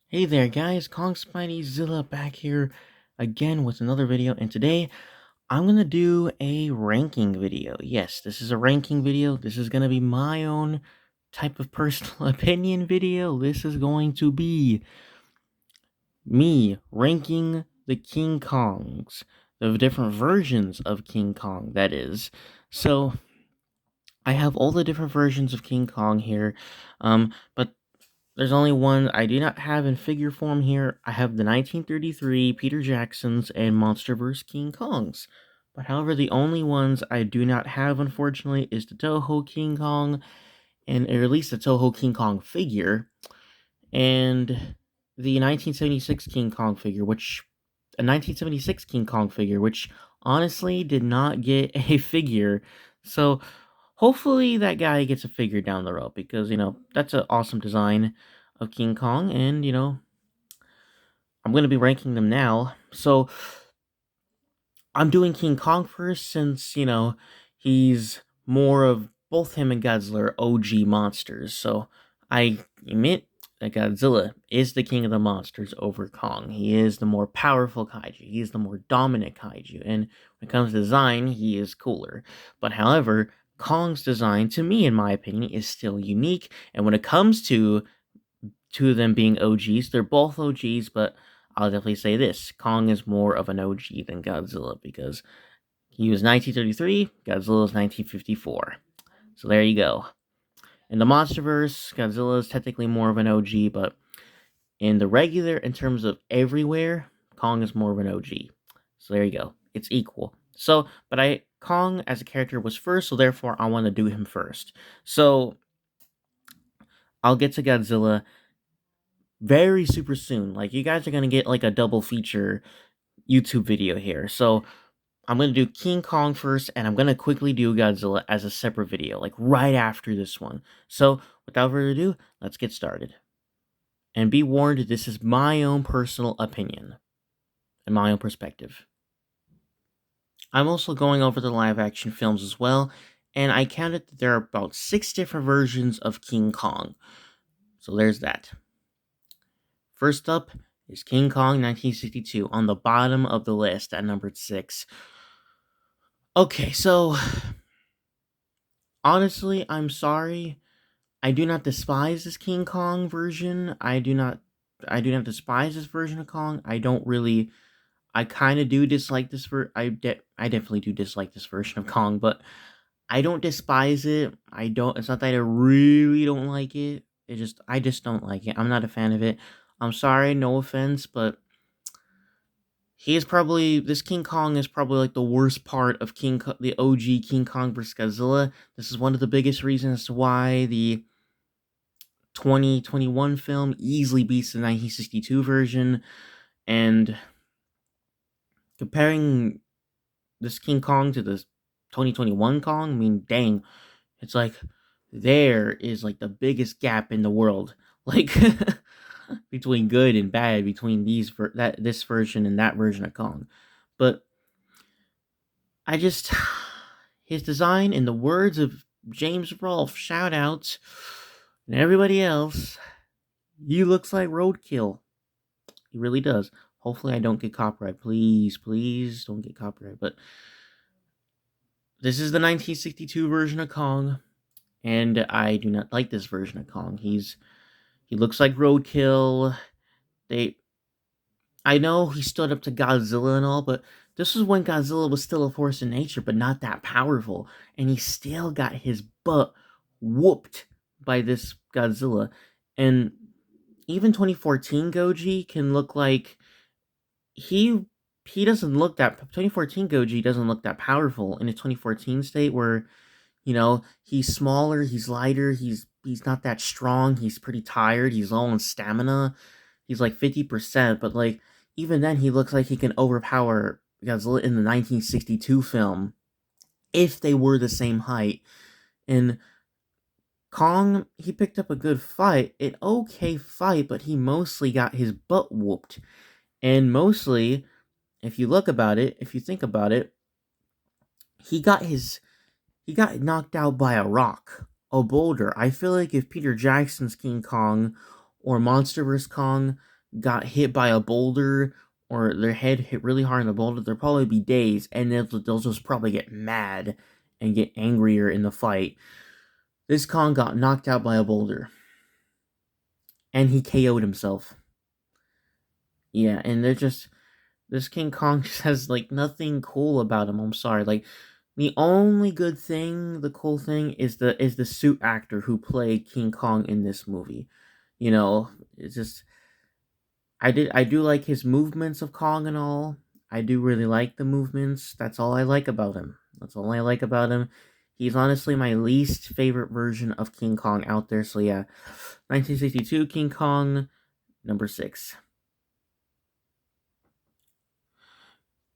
Hey there guys, Kong Spideyzilla back here again with another video, and today I'm gonna do a ranking video. Yes, this is a ranking video. This is gonna be my own type of personal opinion video. This is going to be me ranking the King Kongs, the different versions of King Kong, that is. So I have all the different versions of King Kong here, but there's only one I do not have in figure form here. I have the 1933 Peter Jacksons and MonsterVerse King Kongs. But however, the only ones I do not have, unfortunately, is the Toho King Kong, and or at least the Toho King Kong figure, and the 1976 King Kong figure, which a 1976 King Kong figure, which honestly did not get a figure. So hopefully that guy gets a figure down the road because that's an awesome design of King Kong, and I'm going to be ranking them now. So I'm doing King Kong first since he's more of both him and Godzilla are OG monsters. So I admit that Godzilla is the king of the monsters over Kong. He is the more powerful kaiju. He is the more dominant kaiju. And when it comes to design, he is cooler. But however, Kong's design, to me, in my opinion, is still unique. And when it comes to two of them being OGs, they're both OGs, but I'll definitely say this: Kong is more of an OG than Godzilla because he was 1933, Godzilla was 1954. So there you go. In the MonsterVerse, Godzilla is technically more of an OG, but in terms of everywhere, Kong is more of an OG. So there you go. It's equal. So, but Kong as a character was first, so therefore I want to do him first. So I'll get to Godzilla very super soon. Like, you guys are gonna get like a double feature YouTube video here. So I'm gonna do King Kong first, and I'm gonna quickly do Godzilla as a separate video, like right after this one. So without further ado, let's get started. And be warned, this is my own personal opinion and my own perspective. I'm also going over the live action films as well, and I counted that there are about 6 different versions of King Kong. So there's that. First up is King Kong 1962 on the bottom of the list at number 6. Okay, so honestly, I'm sorry. I do not despise this King Kong version. I do not despise this version of Kong. I kind of do dislike I definitely do dislike this version of Kong, but I don't despise it. It's not that I really don't like it. I just don't like it. I'm not a fan of it. I'm sorry, no offense, but this King Kong is probably like the worst part of the OG King Kong vs Godzilla. This is one of the biggest reasons as to why the 2021 film easily beats the 1962 version. And comparing this King Kong to the 2021 Kong, I mean, dang, it's like there is like the biggest gap in the world, like between good and bad between this version and that version of Kong. But I just his design, in the words of James Rolfe, shout outs, and everybody else, he looks like roadkill. He really does. Hopefully I don't get copyright. Please, please don't get copyright. But this is the 1962 version of Kong, and I do not like this version of Kong. He looks like roadkill. They I know he stood up to Godzilla and all, but this was when Godzilla was still a force in nature, but not that powerful. And he still got his butt whooped by this Godzilla. And even 2014 Goji can look like he he doesn't look that 2014 Goji doesn't look that powerful in a 2014 state where he's smaller, he's lighter, he's not that strong, he's pretty tired, he's low on stamina, he's like 50%, but like even then he looks like he can overpower Godzilla in the 1962 film if they were the same height. And Kong, he picked up a good fight, an okay fight, but he mostly got his butt whooped. And mostly, if you think about it, he got knocked out by a rock, a boulder. I feel like if Peter Jackson's King Kong or MonsterVerse Kong got hit by a boulder or their head hit really hard in the boulder, they'll probably be dazed, and they'll just probably get mad and get angrier in the fight. This Kong got knocked out by a boulder, and he KO'd himself. Yeah, and they're just this King Kong just has like nothing cool about him. I'm sorry, like the only good thing, the cool thing is the suit actor who played King Kong in this movie. You know, it's just I do like his movements of Kong and all. I do really like the movements. That's all I like about him. That's all I like about him. He's honestly my least favorite version of King Kong out there. So yeah, 1962 King Kong, number 6.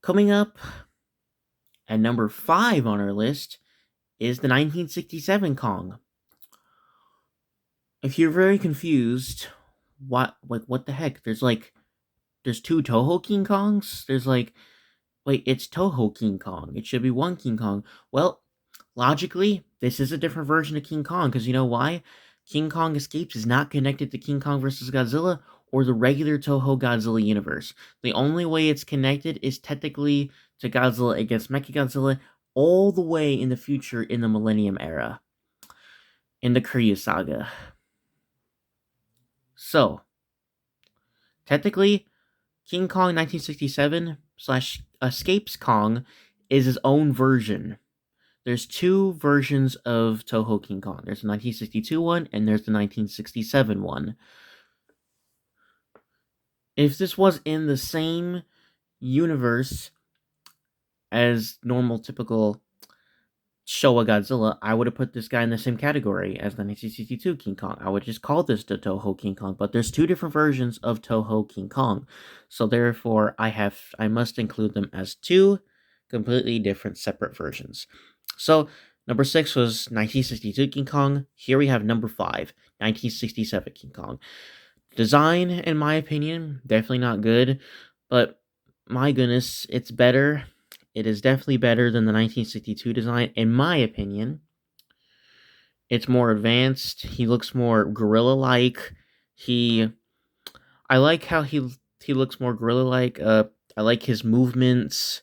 Coming up at number 5 on our list is the 1967 Kong. If you're very confused, what the heck? There's 2 Toho King Kongs? Wait, it's Toho King Kong. It should be 1 King Kong. Well, logically, this is a different version of King Kong, because you know why? King Kong Escapes is not connected to King Kong vs. Godzilla or the regular Toho Godzilla universe. The only way it's connected is technically to Godzilla against Mechagodzilla all the way in the future in the Millennium Era, in the Kryu Saga. So, technically, King Kong 1967 slash Escapes Kong is his own version. There's 2 versions of Toho King Kong. There's the 1962 one and there's the 1967 one. If this was in the same universe as normal, typical Showa Godzilla, I would have put this guy in the same category as the 1962 King Kong. I would just call this the Toho King Kong, but there's 2 different versions of Toho King Kong. So therefore, I must include them as 2 completely different separate versions. So, number 6 was 1962 King Kong. Here we have number 5, 1967 King Kong. Design, in my opinion, definitely not good, but my goodness, it's better. It is definitely better than the 1962 design, in my opinion. It's more advanced. He looks more gorilla-like. I like how he looks more gorilla-like. I like his movements.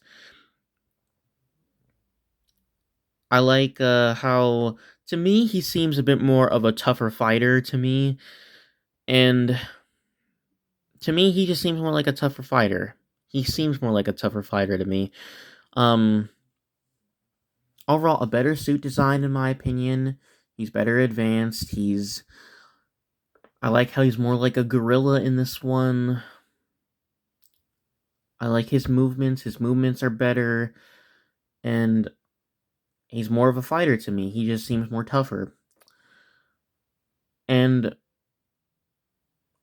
I like how, to me, he seems a bit more of a tougher fighter to me. And to me, he just seems more like a tougher fighter. He seems more like a tougher fighter to me. Um, Overall, a better suit design, in my opinion. He's better advanced. I like how he's more like a gorilla in this one. I like his movements. His movements are better. And he's more of a fighter to me. He just seems more tougher. And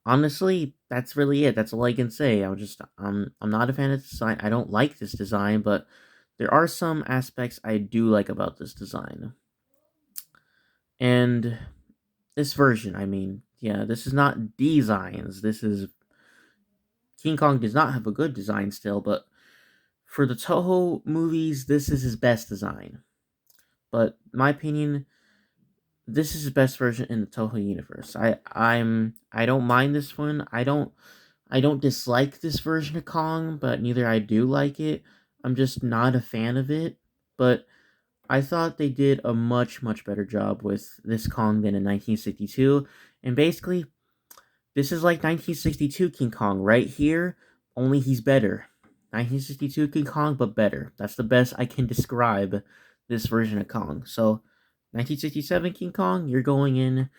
honestly, that's really it. That's all I can say. I'm not a fan of this design. I don't like this design, but there are some aspects I do like about this design. And this version, I mean, yeah, this is not designs. This is King Kong does not have a good design still, but for the Toho movies, this is his best design. But in my opinion, this is his best version in the Toho universe. I don't mind this one. I don't dislike this version of Kong, but neither I do like it. I'm just not a fan of it. But I thought they did a much better job with this Kong than in 1962. And basically, this is like 1962 King Kong right here, only he's better. 1962 King Kong, but better. That's the best I can describe this version of Kong. So, 1967 King Kong, you're going in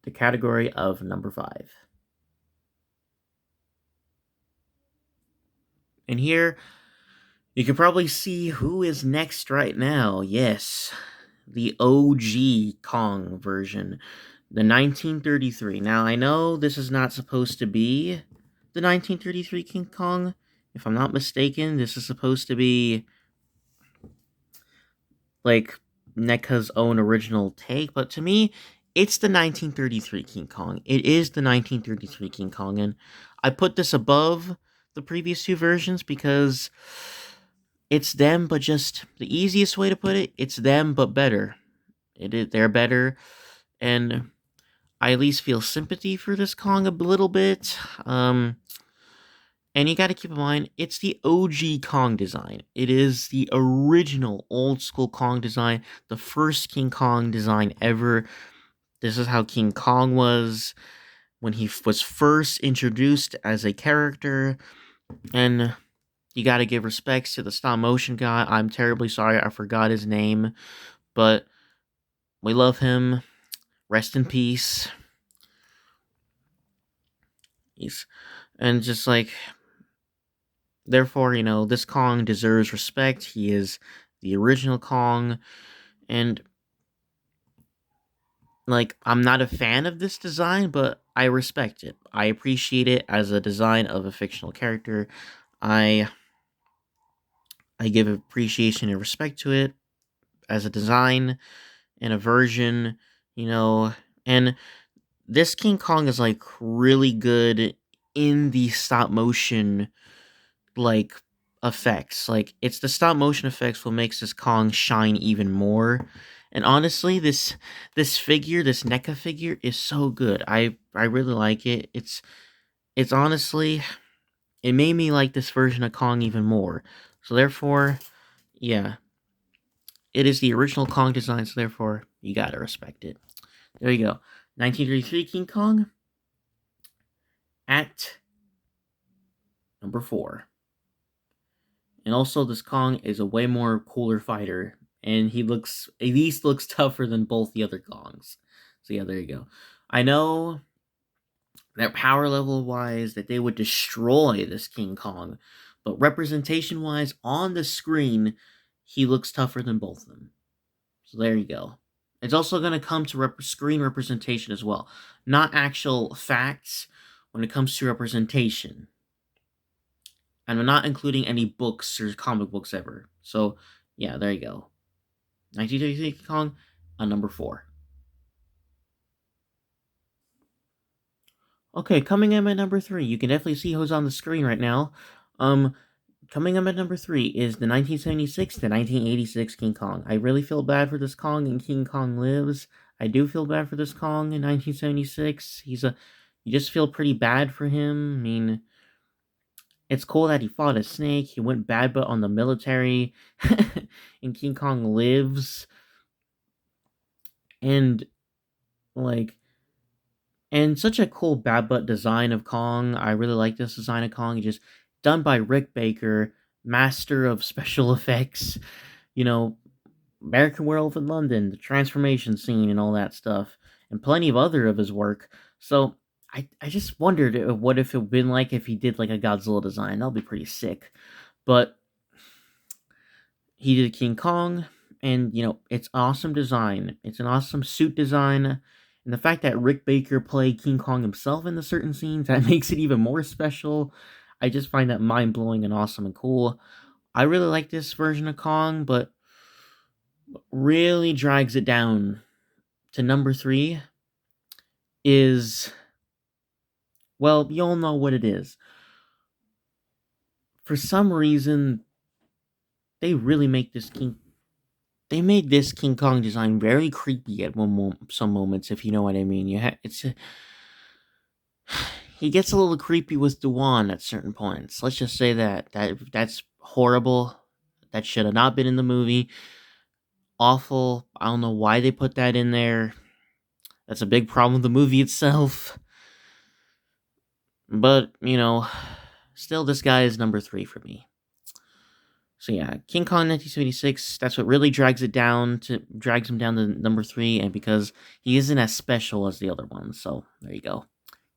the category of number 5. And here, you can probably see who is next right now. Yes, the OG Kong version, the 1933. Now, I know this is not supposed to be the 1933 King Kong. If I'm not mistaken, this is supposed to be like NECA's own original take, but to me, it's the 1933 King Kong. It is the 1933 King Kong, and I put this above the previous 2 versions because it's them, but just the easiest way to put it, it's them, but better. They're better, and I at least feel sympathy for this Kong a little bit. And you got to keep in mind, it's the OG Kong design. It is the original old school Kong design, the first King Kong design ever. This is how King Kong was when he was first introduced as a character. And you got to give respects to the stop motion guy. I'm terribly sorry I forgot his name, but we love him. Rest in peace. And just like, therefore, this Kong deserves respect. He is the original Kong. And, like, I'm not a fan of this design, but I respect it. I appreciate it as a design of a fictional character. I give appreciation and respect to it as a design and a version, and this King Kong is like really good in the stop motion like effects. Like, it's the stop motion effects what makes this Kong shine even more. And honestly, this figure, this NECA figure, is so good. I really like it. It's honestly, it made me like this version of Kong even more. So therefore, yeah, it is the original Kong design. So therefore, you gotta respect it. There you go. 1933 King Kong at number 4. And also, this Kong is a way more cooler fighter, and he looks, at least looks tougher than both the other Kongs. So yeah, there you go. I know that power level wise that they would destroy this King Kong, but representation wise on the screen, he looks tougher than both of them. So there you go. It's also going to come to screen representation as well, not actual facts when it comes to representation. And I'm not including any books or comic books ever. So, yeah, there you go. 1933 King Kong on number 4. Okay, coming in at number 3. You can definitely see who's on the screen right now. Coming up at number 3 is the 1976 to 1986 King Kong. I really feel bad for this Kong in King Kong Lives. I do feel bad for this Kong in 1976. You just feel pretty bad for him. I mean, it's cool that he fought a snake. He went bad butt on the military in King Kong Lives. And, like, and such a cool bad butt design of Kong. I really like this design of Kong. Just done by Rick Baker, master of special effects. You know, American Werewolf in London, the transformation scene, and all that stuff, and plenty of other of his work. So I just wondered what if it would been like if he did like a Godzilla design. That'll be pretty sick. But he did King Kong, and it's awesome design. It's an awesome suit design, and the fact that Rick Baker played King Kong himself in the certain scenes that makes it even more special. I just find that mind blowing and awesome and cool. I really like this version of Kong, but really drags it down to number 3 is, well, you all know what it is. For some reason, they really make this King. They made this King Kong design very creepy at some moments, if you know what I mean. He gets a little creepy with Duan at certain points. Let's just say that's horrible. That should have not been in the movie. Awful. I don't know why they put that in there. That's a big problem with the movie itself. But, still, this guy is number 3 for me. So yeah, King Kong 1976, that's what really drags him down to number 3, and because he isn't as special as the other ones. So there you go.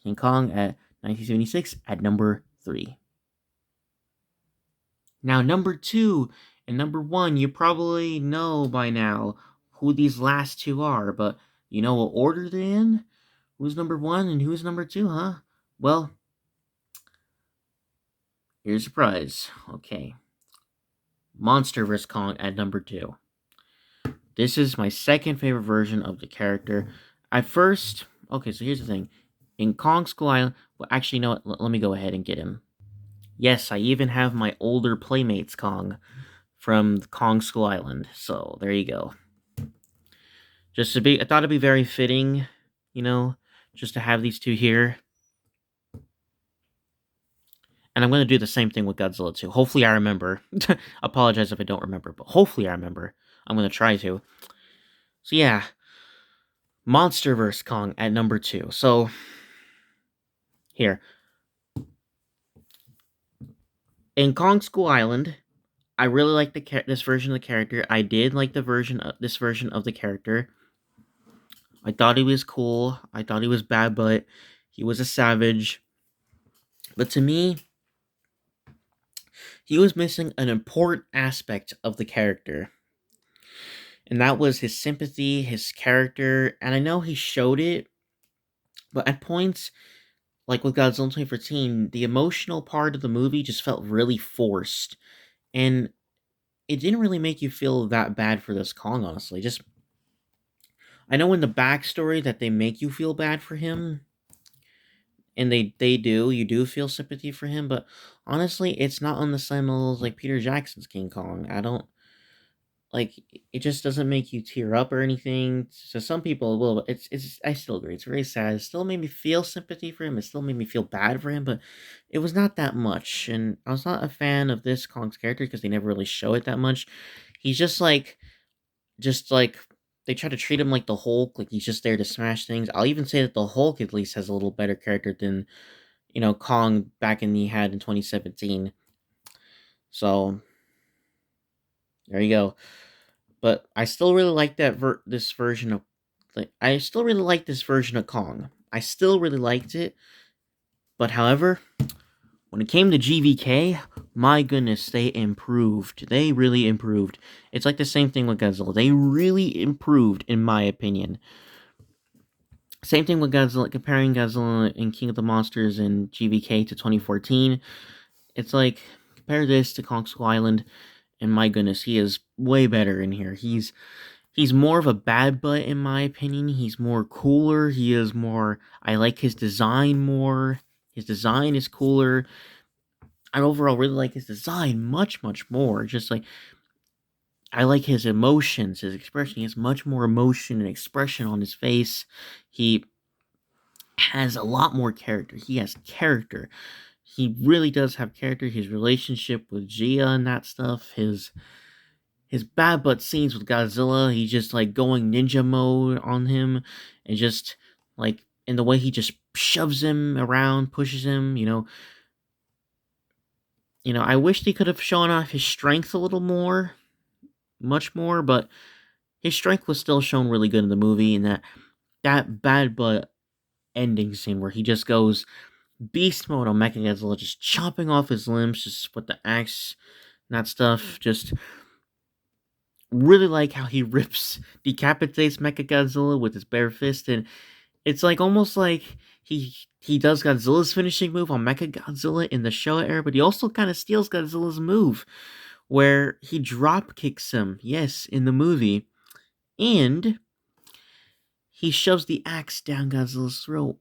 King Kong at 1976 at number 3. Now, number 2 and number 1, you probably know by now who these last two are, but you know what order they're in? Who's number 1 and who's number 2, huh? Well, here's a surprise. Okay. Monster vs. Kong at number 2. This is my second favorite version of the character. At first, okay, so here's the thing. In Kong Skull Island, well, actually, you know what? Let me go ahead and get him. Yes, I even have my older Playmates Kong from Kong Skull Island. So, there you go. I thought it'd be very fitting, just to have these two here. And I'm going to do the same thing with Godzilla too. Hopefully I remember. Apologize if I don't remember, but hopefully I remember. I'm going to try to. So yeah, Monster vs. Kong at number 2. So, here. In Kong School Island, I really like this version of the character. I did like this version of the character. I thought he was cool. I thought he was bad, but he was a savage. But to me, he was missing an important aspect of the character. And that was his sympathy, his character. And I know he showed it, but at points, like with Godzilla 2014, the emotional part of the movie just felt really forced. And it didn't really make you feel that bad for this Kong, honestly. Just, I know in the backstory that they make you feel bad for him, and they do, you do feel sympathy for him, but honestly, it's not on the same level as like Peter Jackson's King Kong. I don't like it. Just doesn't make you tear up or anything. So some people will, but it's I still agree. It's very sad. It still made me feel sympathy for him. It still made me feel bad for him, but it was not that much. And I was not a fan of this Kong's character because they never really show it that much. He's just like they try to treat him like the Hulk, like he's just there to smash things. I'll even say that the Hulk at least has a little better character than Kong back in the had in 2017. So there you go. But I still really like this version of I still really like this version of Kong. I still really liked it. But however, when it came to GVK, my goodness, they improved. They really improved. It's like the same thing with Godzilla. They really improved, in my opinion. Same thing with Godzilla, comparing Godzilla and King of the Monsters in GVK to 2014. It's like, compare this to Kong Skull Island, and my goodness, he is way better in here. He's more of a bad butt, in my opinion. He's more cooler. He is more, I like his design more. His design is cooler. I overall really like his design much, much more. Just like, I like his emotions, his expression. He has much more emotion and expression on his face. He has a lot more character. He has character. He really does have character. His relationship with Gia and that stuff. His bad butt scenes with Godzilla. He's just like going ninja mode on him, and just like in the way he just shoves him around, pushes him. I wish they could have shown off his strength a little more, much more, but his strength was still shown really good in the movie. And that bad butt ending scene where he just goes beast mode on Mechagodzilla, just chopping off his limbs, just with the axe and that stuff. Just really like how he decapitates Mechagodzilla with his bare fist, and it's like almost like he does Godzilla's finishing move on Mechagodzilla in the Showa era, but he also kind of steals Godzilla's move, where he drop kicks him, yes, in the movie, and he shoves the axe down Godzilla's throat.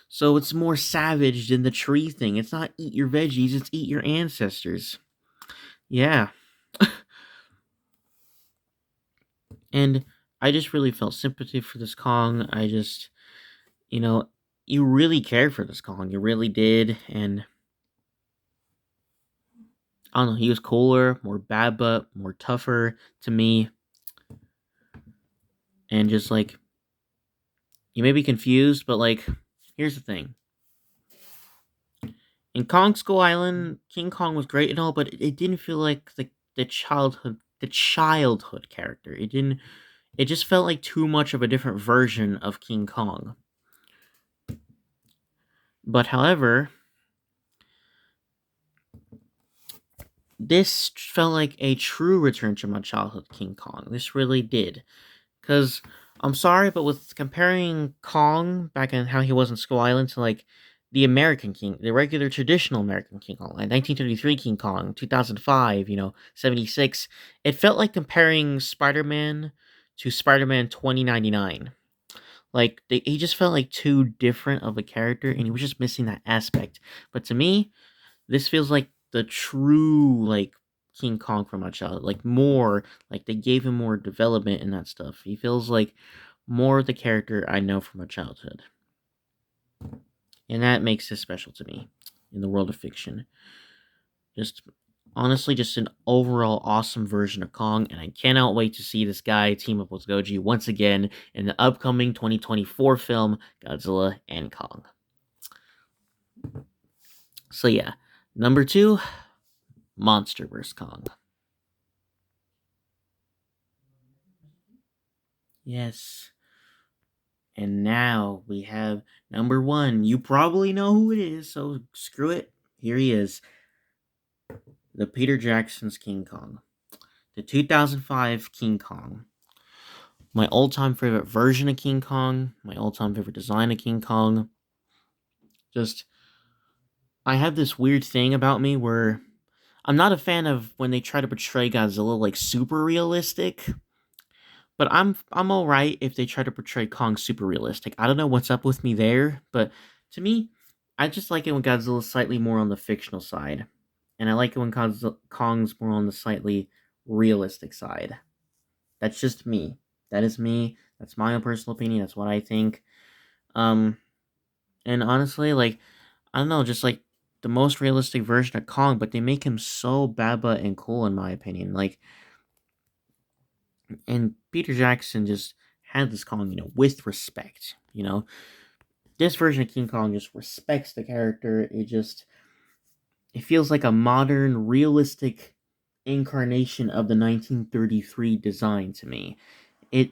So it's more savage than the tree thing. It's not eat your veggies, it's eat your ancestors. Yeah. And I just really felt sympathy for this Kong. You know, you really cared for this Kong. You really did. And I don't know, he was cooler, more bad butt, more tougher to me. And just like, you may be confused, but like, here's the thing. In Kong Skull Island, King Kong was great and all, but it didn't feel like the childhood character. It just felt like too much of a different version of King Kong. But however, this felt like a true return to my childhood King Kong. This really did. Because, I'm sorry, but with comparing Kong back in how he was in Skull Island to like the American King, the regular traditional American King Kong, like 1933 King Kong, 2005, 76, it felt like comparing Spider-Man to Spider-Man 2099. Like, he just felt like too different of a character, and he was just missing that aspect. But to me, this feels like the true, like, King Kong from my childhood. Like, more, like, they gave him more development and that stuff. He feels like more the character I know from my childhood. And that makes this special to me in the world of fiction. Just honestly, just an overall awesome version of Kong, and I cannot wait to see this guy team up with Goji once again in the upcoming 2024 film Godzilla and Kong. So yeah, number 2, Monster vs. Kong. Yes. And now we have number 1. You probably know who it is, so screw it. Here he is. The Peter Jackson's King Kong. The 2005 King Kong. My all-time favorite version of King Kong. My all-time favorite design of King Kong. Just, I have this weird thing about me where I'm not a fan of when they try to portray Godzilla like super realistic. But I'm all right if they try to portray Kong super realistic. I don't know what's up with me there, but to me, I just like it when Godzilla's slightly more on the fictional side, and I like it when Kong's more on the slightly realistic side. That's just me. That is me. That's my own personal opinion. That's what I think. Um, and honestly, like I don't know, just like the most realistic version of Kong, but they make him so baba and cool in my opinion. Like, and Peter Jackson just had this Kong, with respect. This version of King Kong just respects the character. It feels like a modern, realistic incarnation of the 1933 design to me. It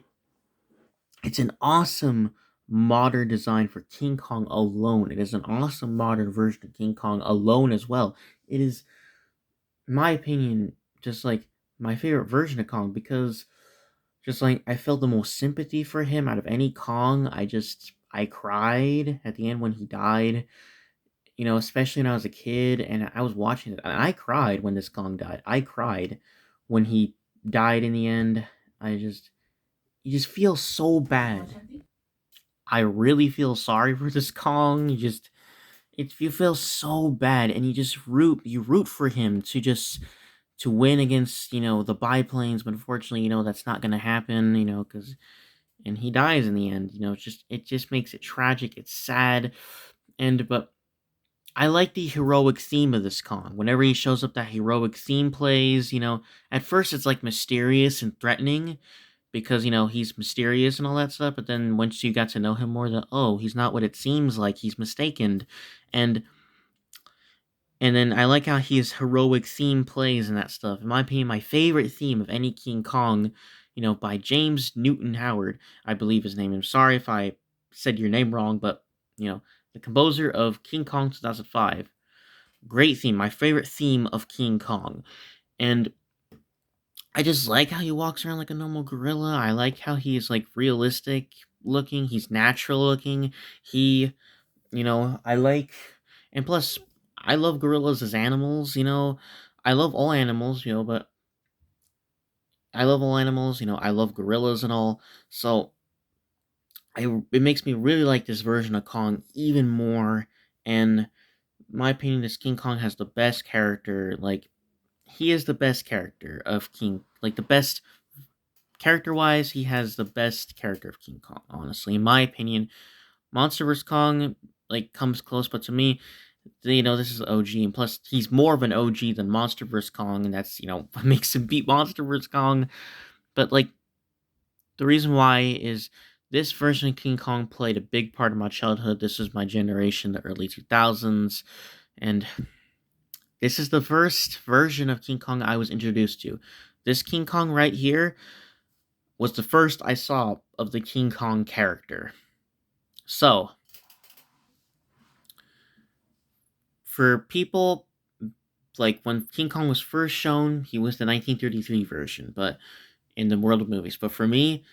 it's an awesome modern design for King Kong alone. It is an awesome modern version of King Kong alone as well. It is, in my opinion, just like my favorite version of Kong because just like I felt the most sympathy for him out of any Kong. I cried at the end when he died. Especially when I was a kid and I was watching it. And I cried when this Kong died. I cried when he died in the end. I just You just feel so bad. I really feel sorry for this Kong. You feel so bad and you root for him to win against, the biplanes, but unfortunately, that's not gonna happen, because and he dies in the end. It just makes it tragic. It's sad, but I like the heroic theme of this Kong. Whenever he shows up, that heroic theme plays. At first it's like mysterious and threatening because he's mysterious and all that stuff. But then once you got to know him more, he's not what it seems like. He's mistaken, and and then I like how his heroic theme plays and that stuff. In my opinion, my favorite theme of any King Kong, by James Newton Howard, I believe his name. I'm sorry if I said your name wrong, but the composer of King Kong 2005. Great theme, my favorite theme of King Kong. And I just like how he walks around like a normal gorilla. I like how he's like realistic looking, he's natural looking. He, I like, and plus, I love gorillas as animals, I love all animals, but I love all animals, I love gorillas and all. So it makes me really like this version of Kong even more. And my opinion is King Kong has the best character. Like, he is the best character of King, like the best character wise. He has the best character of King Kong. Honestly, in my opinion, Monster vs Kong like comes close, but to me, this is OG, and plus he's more of an OG than Monster vs Kong, and that's what makes him beat Monster vs Kong. But like the reason why is this version of King Kong played a big part of my childhood. This was my generation, the early 2000s, and this is the first version of King Kong I was introduced to. This King Kong right here was the first I saw of the King Kong character. So, for people, like when King Kong was first shown, he was the 1933 version, but in the world of movies. But for me,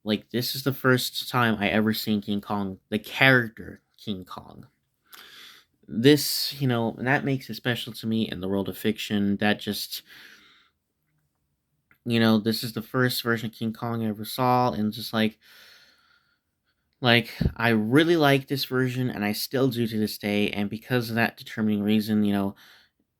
like this is the first time I ever seen King Kong, the character King Kong. This, and that makes it special to me in the world of fiction. That just, this is the first version of King Kong I ever saw, and just like I really like this version, and I still do to this day. And because of that determining reason,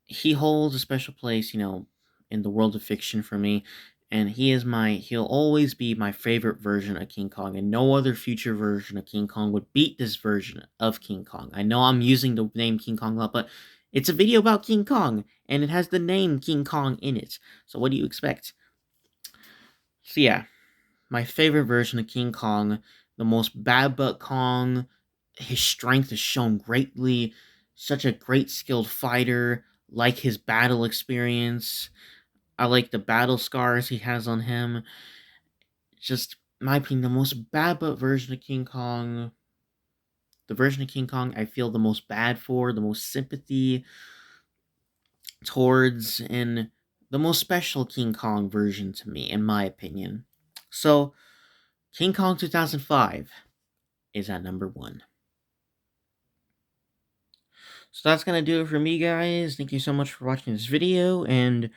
he holds a special place, in the world of fiction for me. And he'll always be my favorite version of King Kong, and no other future version of King Kong would beat this version of King Kong. I know I'm using the name King Kong a lot, but it's a video about King Kong, and it has the name King Kong in it. So what do you expect? So yeah, my favorite version of King Kong, the most bad butt Kong. His strength is shown greatly. Such a great skilled fighter. Like his battle experience. I like the battle scars he has on him. Just, in my opinion, the most bad butt version of King Kong. The version of King Kong I feel the most bad for, the most sympathy towards, and the most special King Kong version to me, in my opinion. So, King Kong 2005 is at number 1. So that's going to do it for me, guys. Thank you so much for watching this video, and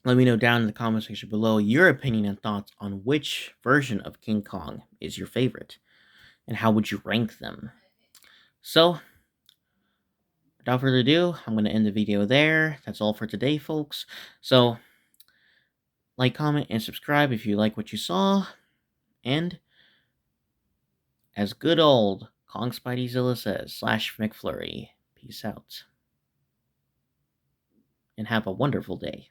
let me know down in the comment section below your opinion and thoughts on which version of King Kong is your favorite, and how would you rank them. So, without further ado, I'm going to end the video there. That's all for today, folks. So, like, comment, and subscribe if you like what you saw, and as good old Kong Spideyzilla says, /McFlurry, peace out, and have a wonderful day.